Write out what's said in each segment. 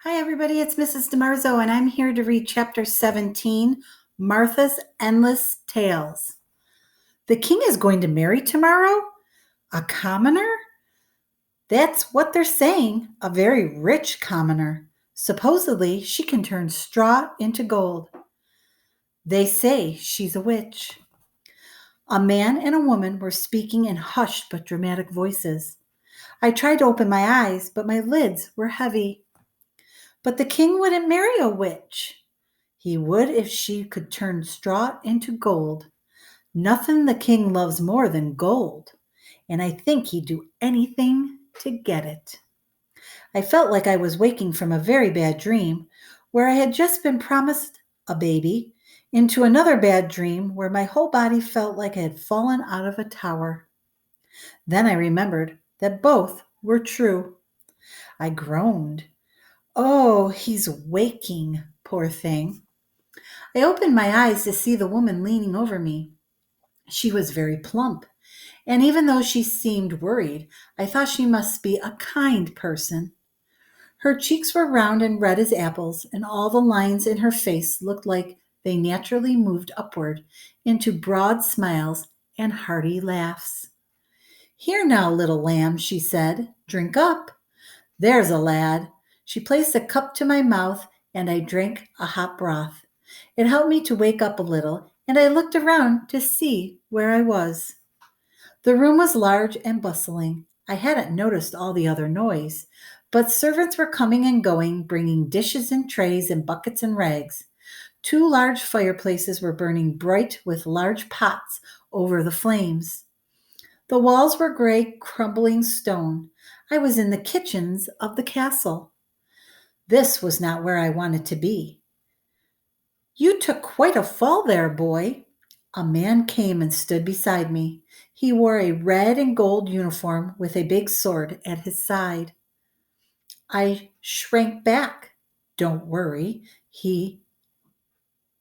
Hi, everybody. It's Mrs. DeMarzo, and I'm here to read Chapter 17, Martha's Endless Tales. The king is going to marry tomorrow? A commoner? That's what they're saying, a very rich commoner. Supposedly, she can turn straw into gold. They say she's a witch. A man and a woman were speaking in hushed but dramatic voices. I tried to open my eyes, but my lids were heavy. But the king wouldn't marry a witch. He would if she could turn straw into gold. Nothing the king loves more than gold, and I think he'd do anything to get it. I felt like I was waking from a very bad dream where I had just been promised a baby into another bad dream where my whole body felt like I had fallen out of a tower. Then I remembered that both were true. I groaned. Oh, he's waking, poor thing. I opened my eyes to see the woman leaning over me. She was very plump, and even though she seemed worried, I thought she must be a kind person. Her cheeks were round and red as apples, and all the lines in her face looked like they naturally moved upward into broad smiles and hearty laughs. Here now, little lamb, she said, drink up. There's a lad. She placed a cup to my mouth, and I drank a hot broth. It helped me to wake up a little, and I looked around to see where I was. The room was large and bustling. I hadn't noticed all the other noise, but servants were coming and going, bringing dishes and trays and buckets and rags. Two large fireplaces were burning bright with large pots over the flames. The walls were gray, crumbling stone. I was in the kitchens of the castle. This was not where I wanted to be. You took quite a fall there, boy. A man came and stood beside me. He wore a red and gold uniform with a big sword at his side. I shrank back. Don't worry, he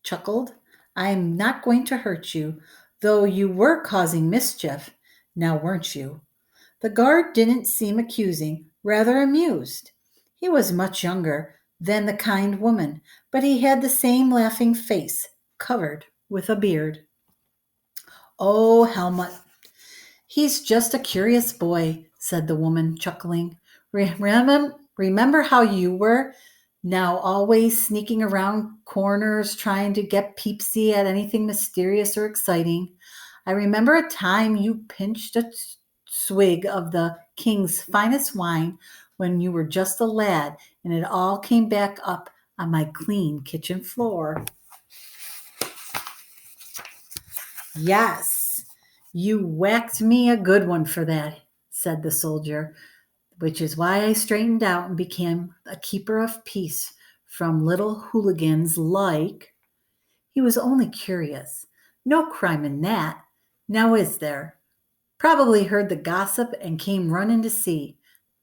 chuckled. I'm not going to hurt you, though you were causing mischief, now weren't you? The guard didn't seem accusing, rather amused. He was much younger than the kind woman, but he had the same laughing face, covered with a beard. Oh, Helmut, he's just a curious boy, said the woman, chuckling. Remember how you were? Now always sneaking around corners trying to get peepsy at anything mysterious or exciting. I remember a time you pinched a swig of the king's finest wine when you were just a lad, and it all came back up on my clean kitchen floor. Yes, you whacked me a good one for that, said the soldier, which is why I straightened out and became a keeper of peace from little hooligans like. He was only curious. No crime in that. Now is there? Probably heard the gossip and came running to see.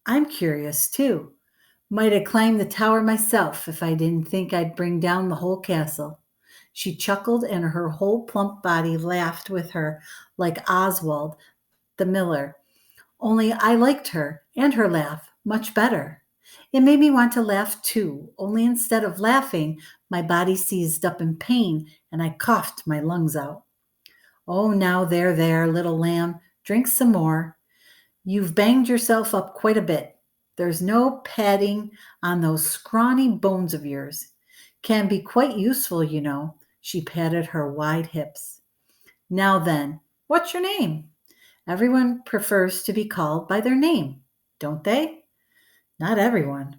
I'm curious too. Might have climbed the tower myself if I didn't think I'd bring down the whole castle. She chuckled and her whole plump body laughed with her like Oswald the miller. Only I liked her and her laugh much better. It made me want to laugh too, only instead of laughing, my body seized up in pain and I coughed my lungs out. Oh, now there, little lamb, drink some more. You've banged yourself up quite a bit. There's no padding on those scrawny bones of yours. Can be quite useful, you know. She patted her wide hips. Now then, what's your name? Everyone prefers to be called by their name, don't they? Not everyone.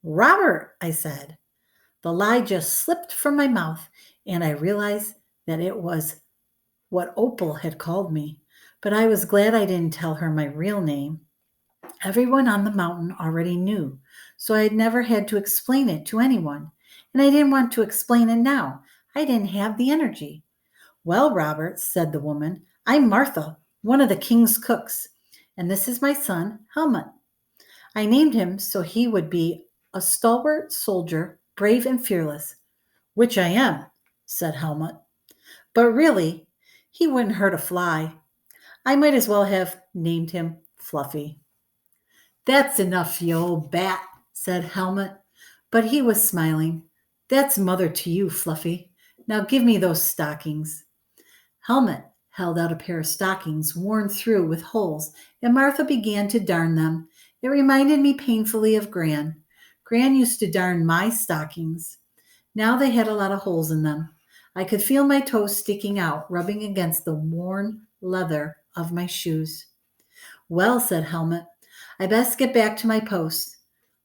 Robert, I said. The lie just slipped from my mouth, and I realized that it was what Opal had called me. But I was glad I didn't tell her my real name. Everyone on the mountain already knew, so I had never had to explain it to anyone. And I didn't want to explain it now. I didn't have the energy. Well, Robert, said the woman, I'm Martha, one of the king's cooks, and this is my son, Helmut. I named him so he would be a stalwart soldier, brave and fearless, which I am, said Helmut. But really, he wouldn't hurt a fly. I might as well have named him Fluffy. That's enough, you old bat, said Helmut. But he was smiling. That's mother to you, Fluffy. Now give me those stockings. Helmet held out a pair of stockings worn through with holes, and Martha began to darn them. It reminded me painfully of Gran. Gran used to darn my stockings. Now they had a lot of holes in them. I could feel my toes sticking out, rubbing against the worn leather of my shoes. Well, said Helmet, I best get back to my post.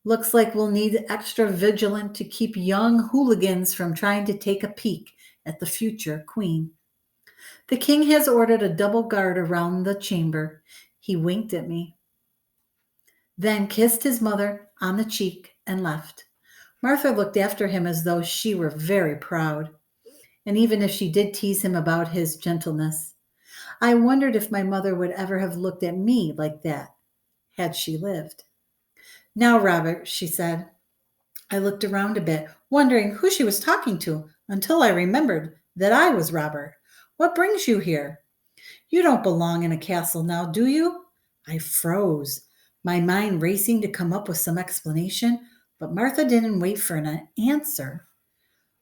Looks like we'll need extra vigilant to keep young hooligans from trying to take a peek at the future queen. The king has ordered a double guard around the chamber. He winked at me, then kissed his mother on the cheek and left. Martha looked after him as though she were very proud, and even if she did tease him about his gentleness. I wondered if my mother would ever have looked at me like that, had she lived. Now, Robert, she said. I looked around a bit, wondering who she was talking to, until I remembered that I was Robert. What brings you here? You don't belong in a castle now, do you? I froze, my mind racing to come up with some explanation, but Martha didn't wait for an answer.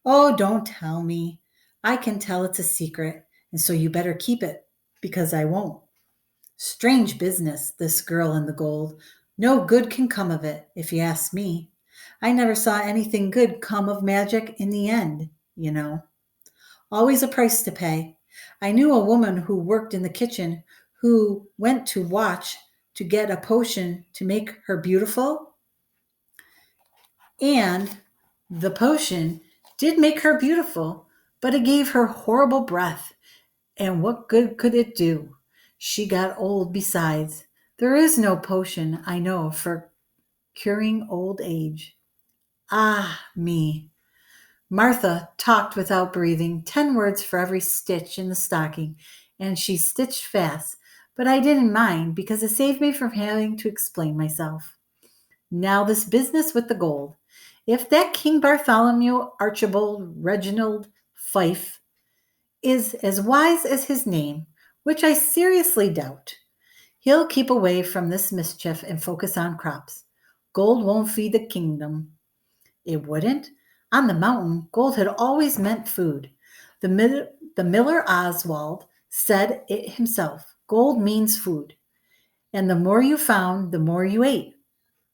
Oh, don't tell me. I can tell it's a secret, and so you better keep it, because I won't. Strange business, this girl in the gold. No good can come of it, if you ask me. I never saw anything good come of magic in the end, you know. Always a price to pay. I knew a woman who worked in the kitchen who went to watch to get a potion to make her beautiful, and the potion did make her beautiful, but it gave her horrible breath. And what good could it do? She got old besides. There is no potion, I know, for curing old age. Ah, me. Martha talked without breathing, 10 words for every stitch in the stocking, and she stitched fast, but I didn't mind because it saved me from having to explain myself. Now this business with the gold. If that King Bartholomew Archibald Reginald Fife is as wise as his name, which I seriously doubt, he'll keep away from this mischief and focus on crops. Gold won't feed the kingdom. It wouldn't. On the mountain, gold had always meant food. The miller Oswald said it himself. Gold means food. And the more you found, the more you ate.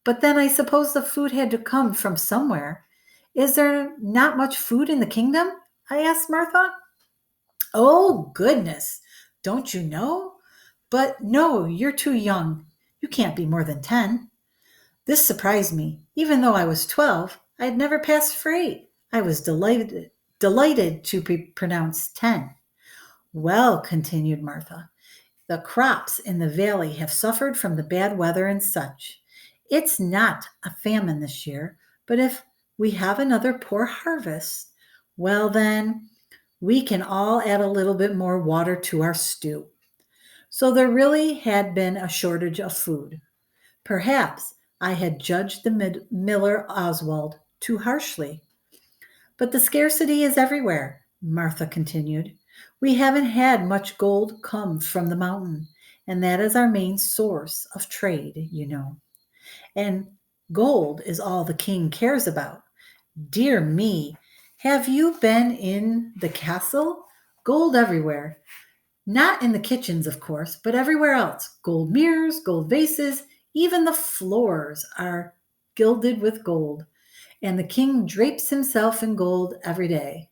But then I suppose the food had to come from somewhere. Is there not much food in the kingdom? I asked Martha. Oh, goodness. Don't you know? But no, you're too young. You can't be more than 10. This surprised me. Even though I was 12, I had never passed for 8. I was delighted to be pronounced 10. Well, continued Martha, the crops in the valley have suffered from the bad weather and such. It's not a famine this year, but if we have another poor harvest, well then, we can all add a little bit more water to our stew. So there really had been a shortage of food. Perhaps I had judged the miller Oswald too harshly. But the scarcity is everywhere, Martha continued. We haven't had much gold come from the mountain, and that is our main source of trade, you know. And gold is all the king cares about. Dear me, have you been in the castle? Gold everywhere. Not in the kitchens, of course, but everywhere else. Gold mirrors, gold vases, even the floors are gilded with gold. And the king drapes himself in gold every day.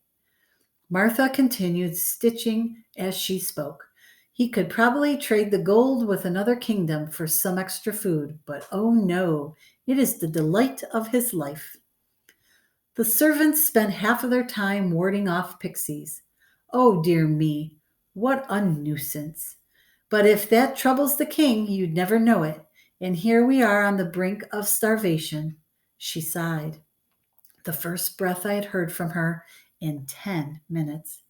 Martha continued stitching as she spoke. He could probably trade the gold with another kingdom for some extra food, but oh no, it is the delight of his life. The servants spent half of their time warding off pixies. Oh dear me, what a nuisance. But if that troubles the king, you'd never know it. And here we are on the brink of starvation. She sighed. The first breath I had heard from her in 10 minutes.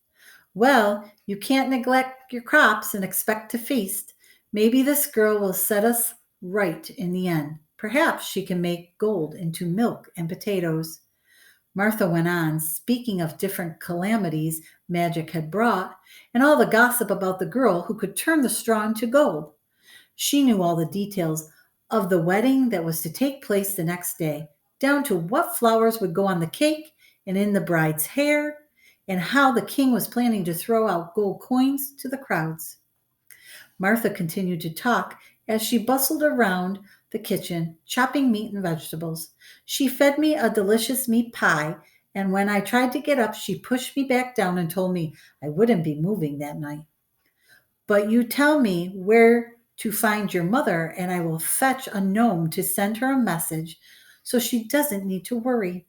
Well, you can't neglect your crops and expect to feast. Maybe this girl will set us right in the end. Perhaps she can make gold into milk and potatoes. Martha went on, speaking of different calamities magic had brought, and all the gossip about the girl who could turn the straw into gold. She knew all the details of the wedding that was to take place the next day. down to what flowers would go on the cake and in the bride's hair, and how the king was planning to throw out gold coins to the crowds. Martha continued to talk as she bustled around the kitchen, chopping meat and vegetables. She fed me a delicious meat pie, and when I tried to get up, she pushed me back down and told me I wouldn't be moving that night. But you tell me where to find your mother, and I will fetch a gnome to send her a message so she doesn't need to worry.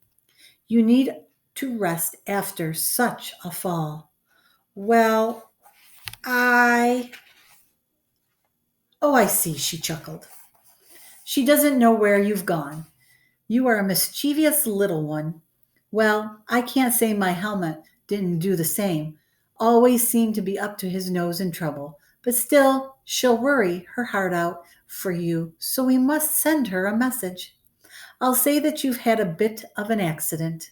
You need to rest after such a fall. Well, I. Oh, I see, she chuckled. She doesn't know where you've gone. You are a mischievous little one. Well, I can't say my helmet didn't do the same. Always seemed to be up to his nose in trouble. But still, she'll worry her heart out for you, so we must send her a message. I'll say that you've had a bit of an accident.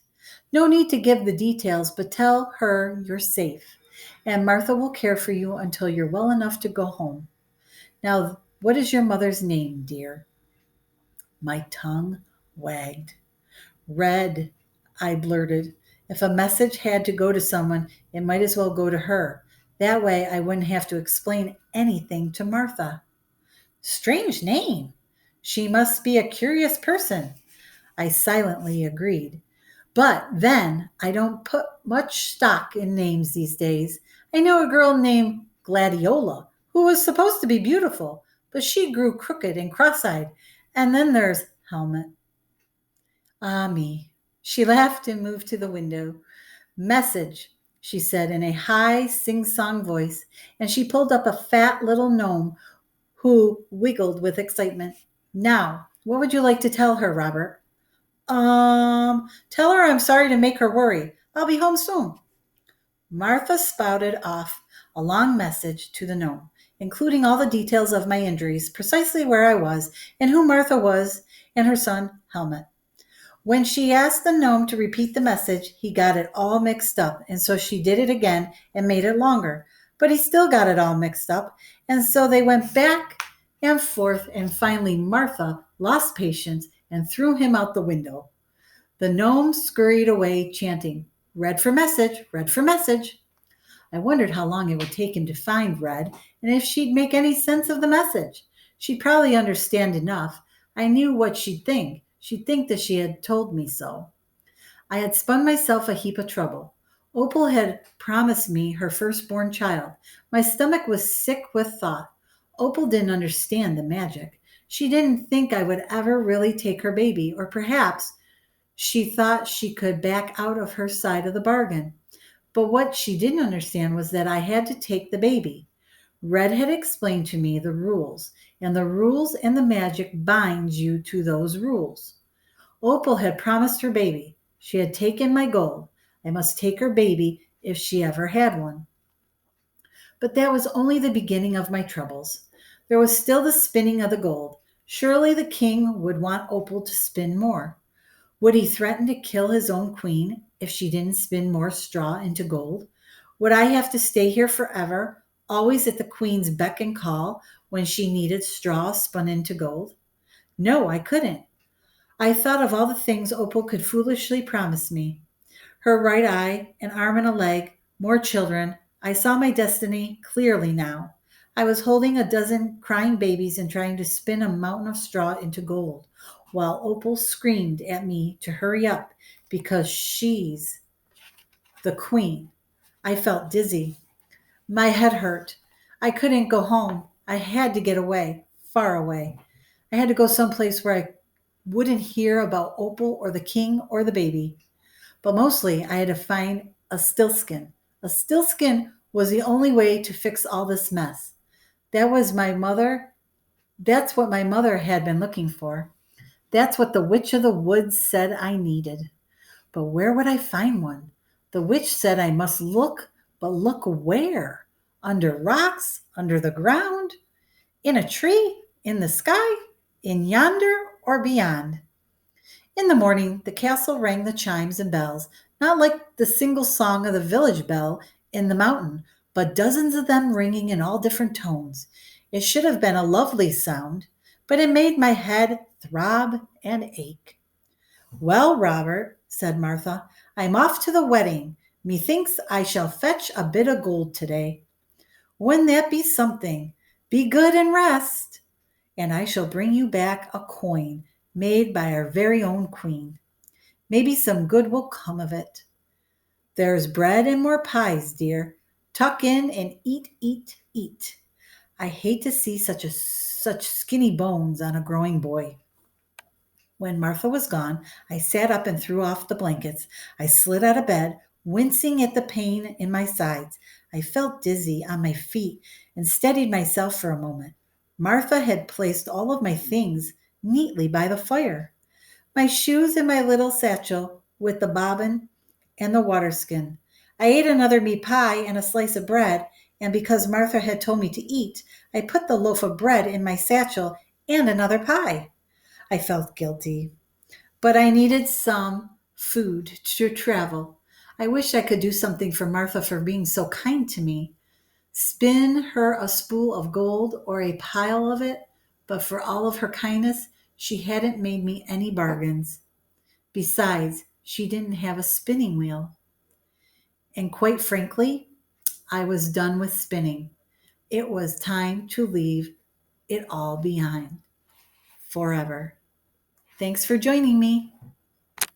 No need to give the details, but tell her you're safe, and Martha will care for you until you're well enough to go home. Now, what is your mother's name, dear? My tongue wagged. Red, I blurted. If a message had to go to someone, it might as well go to her. That way I wouldn't have to explain anything to Martha. Strange name. She must be a curious person. I silently agreed. But then I don't put much stock in names these days. I know a girl named Gladiola who was supposed to be beautiful, but she grew crooked and cross-eyed. And then there's Helmet. Ah, me. She laughed and moved to the window. Message, she said in a high, sing-song voice, and she pulled up a fat little gnome who wiggled with excitement. Now, what would you like to tell her, Robert? Tell her I'm sorry to make her worry. I'll be home soon. Martha spouted off a long message to the gnome, including all the details of my injuries, precisely where I was, and who Martha was, and her son, Helmet. When she asked the gnome to repeat the message, he got it all mixed up, and so she did it again and made it longer. But he still got it all mixed up, and so they went back and forth, and finally Martha lost patience and threw him out the window. The gnome scurried away, chanting, Red for message, red for message. I wondered how long it would take him to find Red, and if she'd make any sense of the message. She'd probably understand enough. I knew what she'd think. She'd think that she had told me so. I had spun myself a heap of trouble. Opal had promised me her firstborn child. My stomach was sick with thought. Opal didn't understand the magic. She didn't think I would ever really take her baby, or perhaps she thought she could back out of her side of the bargain. But what she didn't understand was that I had to take the baby. Red had explained to me the rules, and the rules and the magic binds you to those rules. Opal had promised her baby. She had taken my gold. I must take her baby if she ever had one. But that was only the beginning of my troubles. There was still the spinning of the gold. Surely the king would want Opal to spin more. Would he threaten to kill his own queen if she didn't spin more straw into gold? Would I have to stay here forever, always at the queen's beck and call when she needed straw spun into gold? No, I couldn't. I thought of all the things Opal could foolishly promise me. Her right eye, an arm and a leg, more children. I saw my destiny clearly now. I was holding a dozen crying babies and trying to spin a mountain of straw into gold, while Opal screamed at me to hurry up because she's the queen. I felt dizzy. My head hurt. I couldn't go home. I had to get away, far away. I had to go someplace where I wouldn't hear about Opal or the king or the baby. But mostly I had to find a stillskin. A stillskin was the only way to fix all this mess. That's what my mother had been looking for. That's what the witch of the woods said I needed. But where would I find one? The witch said I must look, but look where? Under rocks? Under the ground? In a tree? In the sky? In yonder or beyond? In the morning, the castle rang the chimes and bells, not like the single song of the village bell in the mountain, but dozens of them ringing in all different tones. It should have been a lovely sound, but it made my head throb and ache. Well, Robert, said Martha, I'm off to the wedding. Methinks I shall fetch a bit of gold today. Wouldn't that be something? Be good and rest, and I shall bring you back a coin made by our very own queen. Maybe some good will come of it. There's bread and more pies, dear. Tuck in and eat, eat, eat. I hate to see such skinny bones on a growing boy. When Martha was gone, I sat up and threw off the blankets. I slid out of bed, wincing at the pain in my sides. I felt dizzy on my feet and steadied myself for a moment. Martha had placed all of my things neatly by the fire, my shoes and my little satchel with the bobbin and the water skin. I ate another meat pie and a slice of bread, and because Martha had told me to eat, I put the loaf of bread in my satchel and another pie. I felt guilty, but I needed some food to travel. I wish I could do something for Martha for being so kind to me. Spin her a spool of gold or a pile of it, but for all of her kindness, she hadn't made me any bargains. Besides, she didn't have a spinning wheel. And quite frankly, I was done with spinning. It was time to leave it all behind forever. Thanks for joining me.